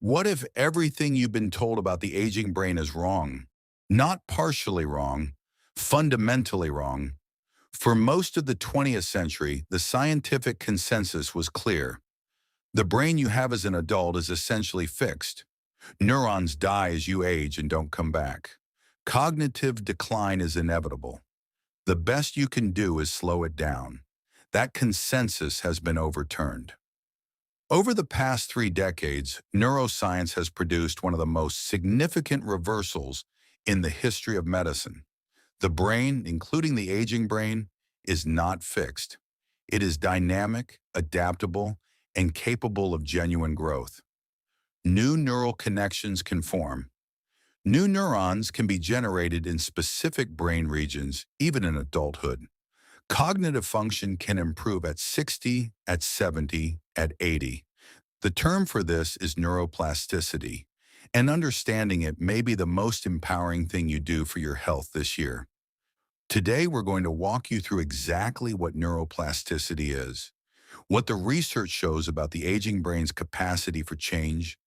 What if everything you've been told about the aging brain is wrong? Not partially wrong, fundamentally wrong. For most of the 20th century, the scientific consensus was clear. The brain you have as an adult is essentially fixed. Neurons die as you age and don't come back. Cognitive decline is inevitable. The best you can do is slow it down. That consensus has been overturned. Over the past 3 decades, neuroscience has produced one of the most significant reversals in the history of medicine. The brain, including the aging brain, is not fixed. It is dynamic, adaptable, and capable of genuine growth. New neural connections can form. New neurons can be generated in specific brain regions, even in adulthood. Cognitive function can improve at 60, at 70, at 80. The term for this is neuroplasticity, and understanding it may be the most empowering thing you do for your health this year. Today, we're going to walk you through exactly what neuroplasticity is, what the research shows about the aging brain's capacity for change,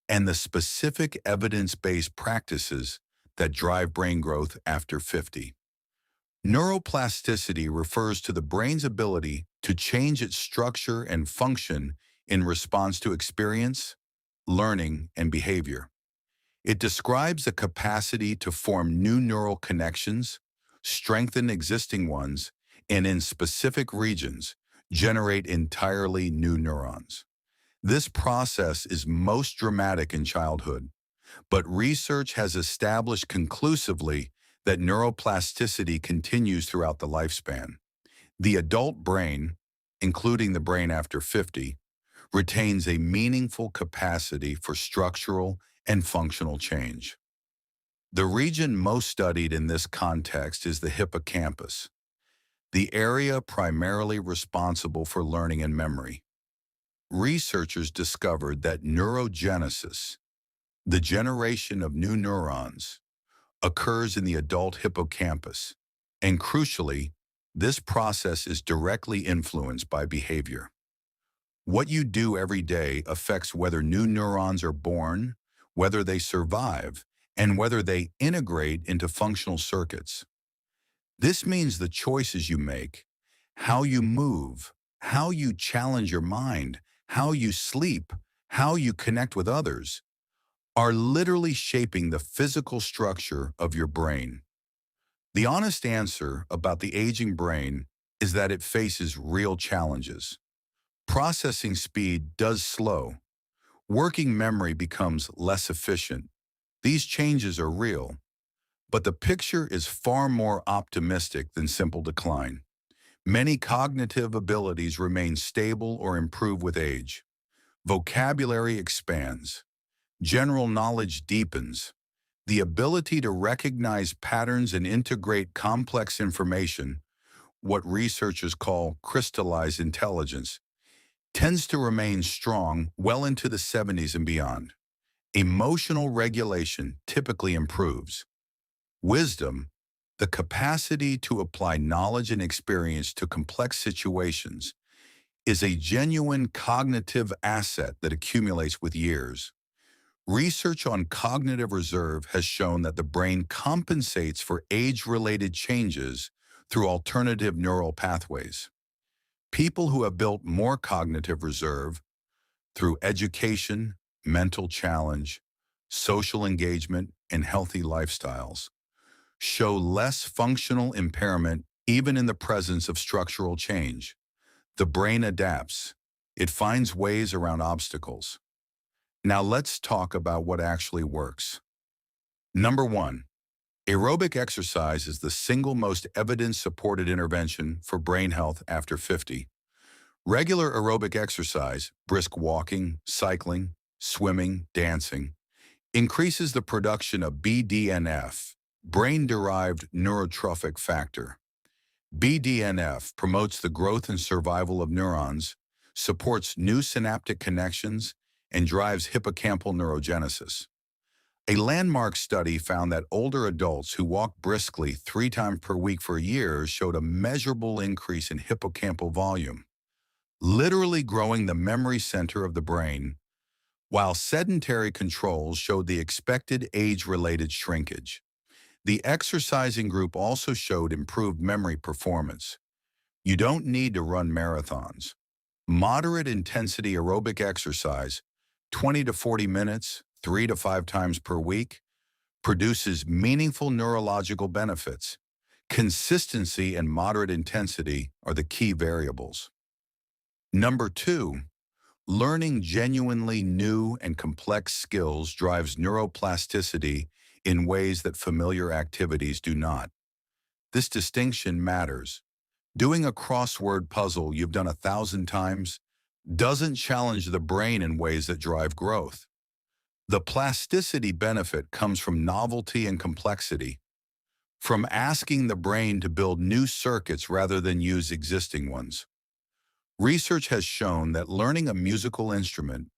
and the specific evidence-based practices that drive brain growth after 50. Neuroplasticity refers to the brain's ability to change its structure and function in response to experience, learning, and behavior. It describes the capacity to form new neural connections, strengthen existing ones, and in specific regions, generate entirely new neurons. This process is most dramatic in childhood, but research has established conclusively that neuroplasticity continues throughout the lifespan. The adult brain, including the brain after 50, retains a meaningful capacity for structural and functional change. The region most studied in this context is the hippocampus, the area primarily responsible for learning and memory. Researchers discovered that neurogenesis, the generation of new neurons, occurs in the adult hippocampus, and crucially, this process is directly influenced by behavior. What you do every day affects whether new neurons are born, whether they survive, and whether they integrate into functional circuits. This means the choices you make, how you move, how you challenge your mind, how you sleep, how you connect with others, are literally shaping the physical structure of your brain. The honest answer about the aging brain is that it faces real challenges. Processing speed does slow. Working memory becomes less efficient. These changes are real, but the picture is far more optimistic than simple decline. Many cognitive abilities remain stable or improve with age. Vocabulary expands. General knowledge deepens. The ability to recognize patterns and integrate complex information, what researchers call crystallized intelligence, tends to remain strong well into the 70s and beyond. Emotional regulation typically improves. Wisdom, the capacity to apply knowledge and experience to complex situations, is a genuine cognitive asset that accumulates with years. Research on cognitive reserve has shown that the brain compensates for age-related changes through alternative neural pathways. People who have built more cognitive reserve through education, mental challenge, social engagement, and healthy lifestyles show less functional impairment even in the presence of structural change. The brain adapts. It finds ways around obstacles. Now let's talk about what actually works. Number 1, aerobic exercise is the single most evidence-supported intervention for brain health after 50. Regular aerobic exercise, brisk walking, cycling, swimming, dancing, increases the production of BDNF, brain-derived neurotrophic factor. BDNF promotes the growth and survival of neurons, supports new synaptic connections, and drives hippocampal neurogenesis. A landmark study found that older adults who walked briskly 3 times per week for a year showed a measurable increase in hippocampal volume, literally growing the memory center of the brain, while sedentary controls showed the expected age-related shrinkage. The exercising group also showed improved memory performance. You don't need to run marathons. Moderate intensity aerobic exercise, 20 to 40 minutes, 3 to 5 times per week, produces meaningful neurological benefits. Consistency and moderate intensity are the key variables. Number 2, learning genuinely new and complex skills drives neuroplasticity in ways that familiar activities do not. This distinction matters. Doing a crossword puzzle you've done 1,000 times doesn't challenge the brain in ways that drive growth. The plasticity benefit comes from novelty and complexity, from asking the brain to build new circuits rather than use existing ones. Research has shown that learning a musical instrument,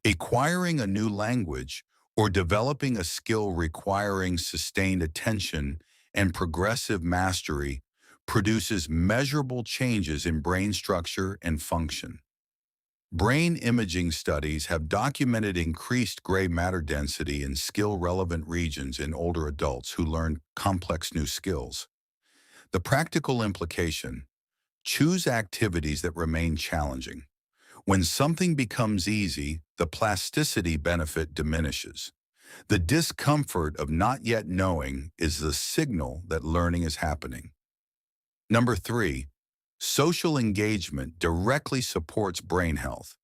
acquiring a new language, or developing a skill requiring sustained attention and progressive mastery produces measurable changes in brain structure and function. Brain imaging studies have documented increased gray matter density in skill-relevant regions in older adults who learn complex new skills. The practical implication: choose activities that remain challenging. When something becomes easy, the plasticity benefit diminishes. The discomfort of not yet knowing is the signal that learning is happening. Number 3, social engagement directly supports brain health.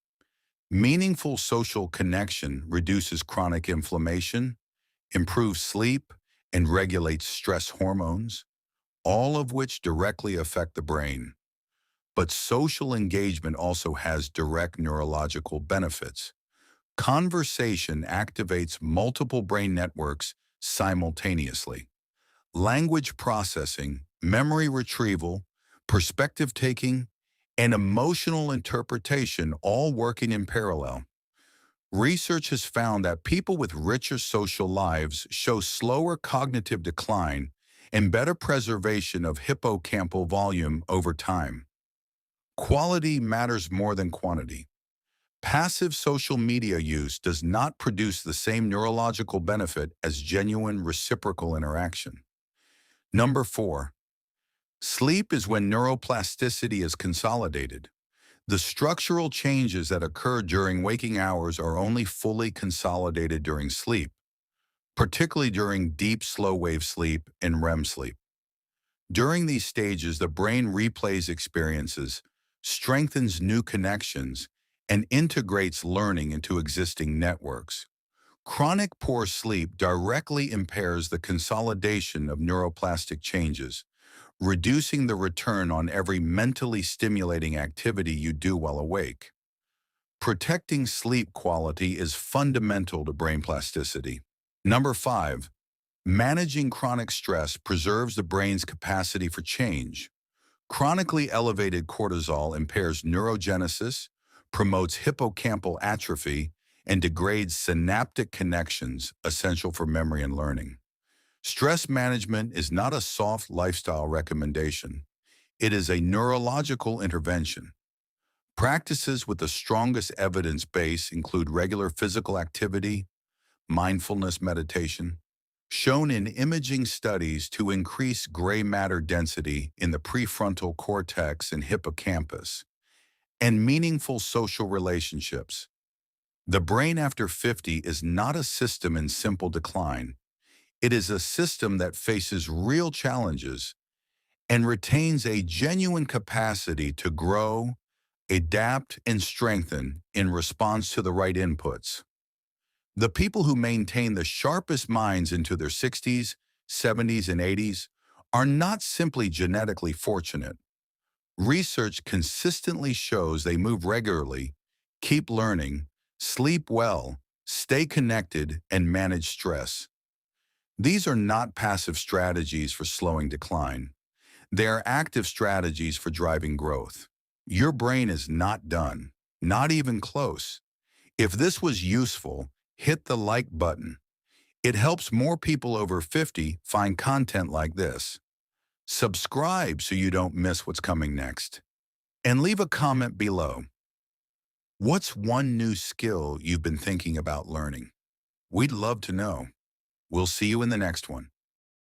Meaningful social connection reduces chronic inflammation, improves sleep, and regulates stress hormones, all of which directly affect the brain. But social engagement also has direct neurological benefits. Conversation activates multiple brain networks simultaneously. Language processing, memory retrieval, perspective taking, and emotional interpretation all working in parallel. Research has found that people with richer social lives show slower cognitive decline and better preservation of hippocampal volume over time. Quality matters more than quantity. Passive social media use does not produce the same neurological benefit as genuine reciprocal interaction. Number 4, sleep is when neuroplasticity is consolidated. The structural changes that occur during waking hours are only fully consolidated during sleep, particularly during deep slow-wave sleep and REM sleep. During these stages, the brain replays experiences, strengthens new connections, and integrates learning into existing networks. Chronic poor sleep directly impairs the consolidation of neuroplastic changes, reducing the return on every mentally stimulating activity you do while awake. Protecting sleep quality is fundamental to brain plasticity. Number 5, managing chronic stress preserves the brain's capacity for change. Chronically elevated cortisol impairs neurogenesis, promotes hippocampal atrophy, and degrades synaptic connections essential for memory and learning. Stress management is not a soft lifestyle recommendation. It is a neurological intervention. Practices with the strongest evidence base include regular physical activity, mindfulness meditation, shown in imaging studies to increase gray matter density in the prefrontal cortex and hippocampus, and meaningful social relationships. The brain after 50 is not a system in simple decline. It is a system that faces real challenges and retains a genuine capacity to grow, adapt, and strengthen in response to the right inputs. The people who maintain the sharpest minds into their 60s, 70s, and 80s are not simply genetically fortunate. Research consistently shows they move regularly, keep learning, sleep well, stay connected, and manage stress. These are not passive strategies for slowing decline. They are active strategies for driving growth. Your brain is not done, not even close. If this was useful, hit the like button. It helps more people over 50 find content like this. Subscribe so you don't miss what's coming next. And leave a comment below. What's one new skill you've been thinking about learning? We'd love to know. We'll see you in the next one.